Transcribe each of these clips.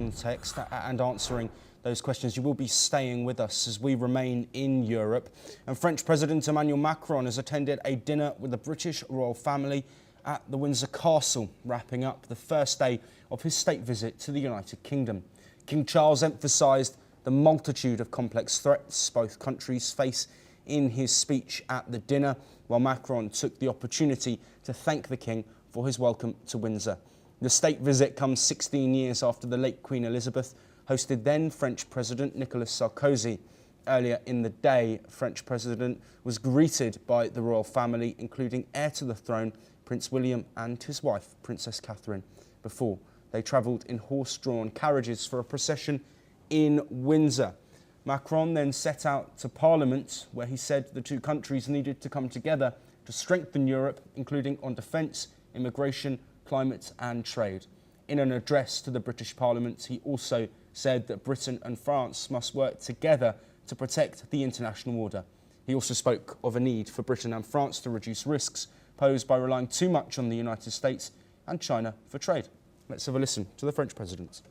context and answering those questions. You will be staying with us as we remain in Europe. And French President Emmanuel Macron has attended a dinner with the British royal family at the Windsor Castle, wrapping up the first day of his state visit to the United Kingdom. King Charles emphasised the multitude of complex threats both countries face in his speech at the dinner, while Macron took the opportunity to thank the King for his welcome to Windsor. The state visit comes 16 years after the late Queen Elizabeth hosted then French President Nicolas Sarkozy. Earlier in the day, French President was greeted by the royal family, including heir to the throne, Prince William, and his wife, Princess Catherine, before they travelled in horse-drawn carriages for a procession in Windsor. Macron then set out to Parliament, where he said the two countries needed to come together to strengthen Europe, including on defence, immigration, climate and trade. In an address to the British Parliament, he also said that Britain and France must work together to protect the international order. He also spoke of a need for Britain and France to reduce risks posed by relying too much on the United States and China for trade. Let's have a listen to the French President.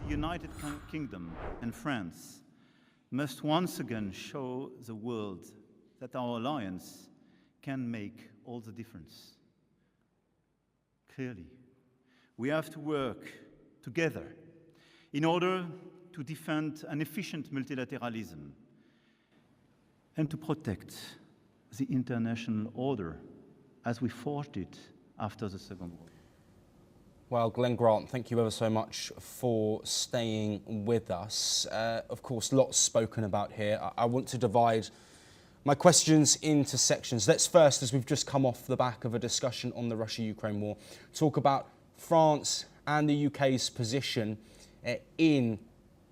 The United Kingdom and France must once again show the world that our alliance can make all the difference. Clearly, we have to work together in order to defend an efficient multilateralism and to protect the international order as we forged it after the Second World War. Well, Glenn Grant, thank you ever so much for staying with us. Of course, lots spoken about here. I want to divide my questions into sections. Let's first, as we've just come off the back of a discussion on the Russia-Ukraine war, talk about France and the UK's position in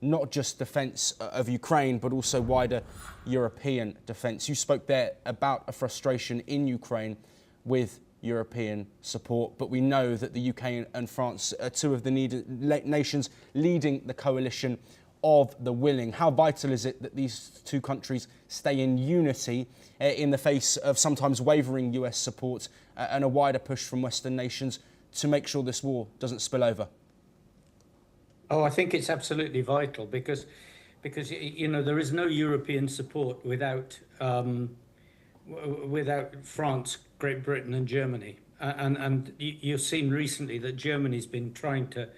not just defence of Ukraine, but also wider European defence. You spoke there about a frustration in Ukraine with European support, but we know that the UK and France are two of the nations leading the coalition of the willing. How vital is it that these two countries stay in unity in the face of sometimes wavering US support and a wider push from Western nations to make sure this war doesn't spill over? Oh, I think it's absolutely vital because you know there is no European support without France, Great Britain, and Germany. And you've seen recently that Germany's been trying to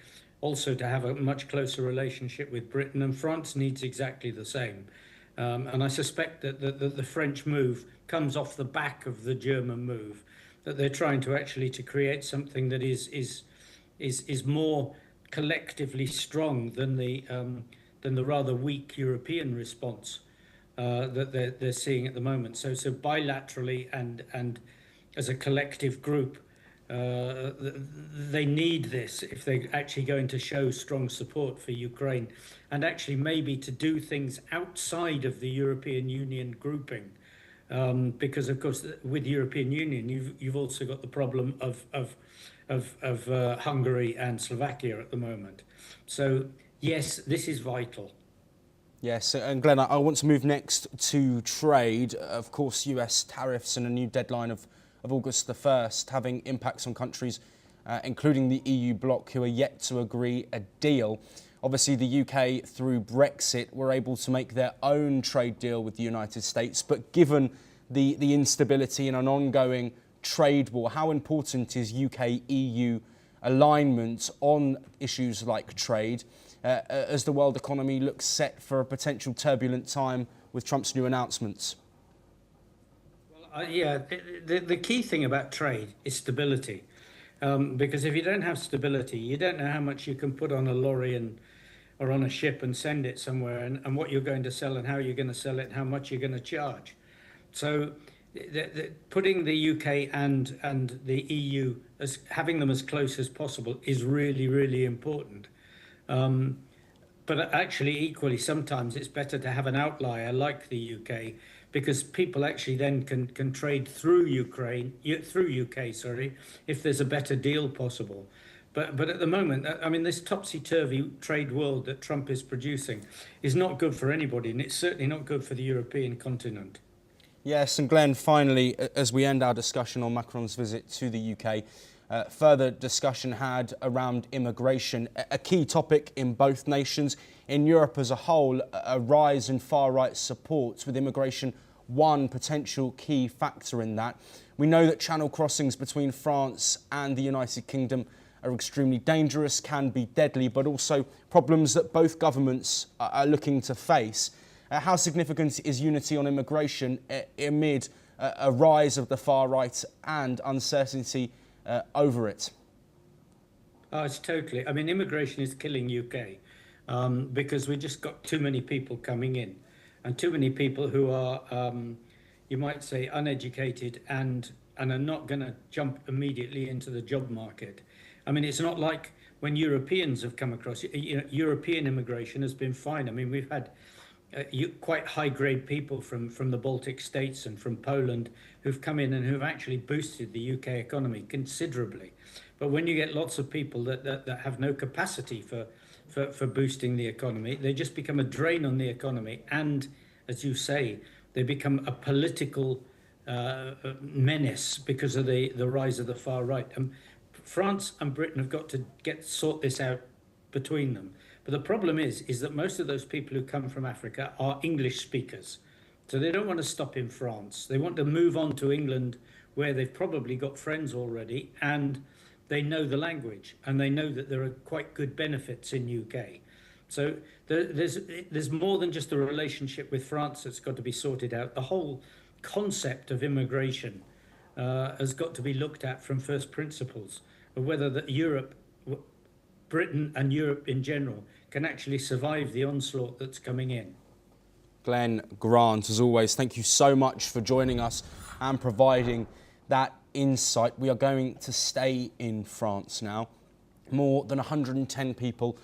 also to have a much closer relationship with Britain, and France needs exactly the same. And I suspect that the French move comes off the back of the German move, that they're trying to actually to create something that is more collectively strong than the rather weak European response that they're seeing at the moment. So bilaterally and as a collective group, they need this if they're actually going to show strong support for Ukraine, and actually maybe to do things outside of the European Union grouping, because of course with the European Union you've also got the problem of Hungary and Slovakia at the moment. So yes, this is vital. Yes, and Glenn, I want to move next to trade. Of course, US tariffs and a new deadline of August the 1st having impacts on countries, including the EU bloc, who are yet to agree a deal. Obviously, the UK, through Brexit, were able to make their own trade deal with the United States. But given the instability and an ongoing trade war, how important is UK-EU alignment on issues like trade as the world economy looks set for a potential turbulent time with Trump's new announcements? Well, yeah, the key thing about trade is stability, because if you don't have stability, you don't know how much you can put on a lorry or on a ship and send it somewhere, and what you're going to sell and how you're going to sell it and how much you're going to charge. So putting the UK and the EU as having them as close as possible is really, really important. But actually, equally, sometimes it's better to have an outlier like the UK, because people actually then can trade through UK, sorry, if there's a better deal possible. But at the moment, I mean, this topsy-turvy trade world that Trump is producing is not good for anybody, and it's certainly not good for the European continent. Yes, and Glenn, finally, as we end our discussion on Macron's visit to the UK, further discussion had around immigration, a key topic in both nations. In Europe as a whole, a rise in far-right support, with immigration one potential key factor in that. We know that channel crossings between France and the United Kingdom are extremely dangerous, can be deadly, but also problems that both governments are looking to face. How significant is unity on immigration amid a rise of the far right and uncertainty over it? Oh, it's totally. I mean, immigration is killing UK because we just got too many people coming in, and too many people who are, you might say, uneducated and are not going to jump immediately into the job market. I mean, it's not like when Europeans have come across. European immigration has been fine. I mean, we've had quite high-grade people from the Baltic states and from Poland who've come in and who've actually boosted the UK economy considerably. But when you get lots of people that have no capacity for boosting the economy, they just become a drain on the economy. And as you say, they become a political menace because of the rise of the far right. France and Britain have got to sort this out between them. But the problem is that most of those people who come from Africa are English speakers. So they don't want to stop in France. They want to move on to England, where they've probably got friends already and they know the language and they know that there are quite good benefits in UK. So there's more than just the relationship with France that's got to be sorted out. The whole concept of immigration has got to be looked at from first principles of whether Britain and Europe in general can actually survive the onslaught that's coming in. Glenn Grant, as always, thank you so much for joining us and providing that insight. We are going to stay in France now. More than 110 people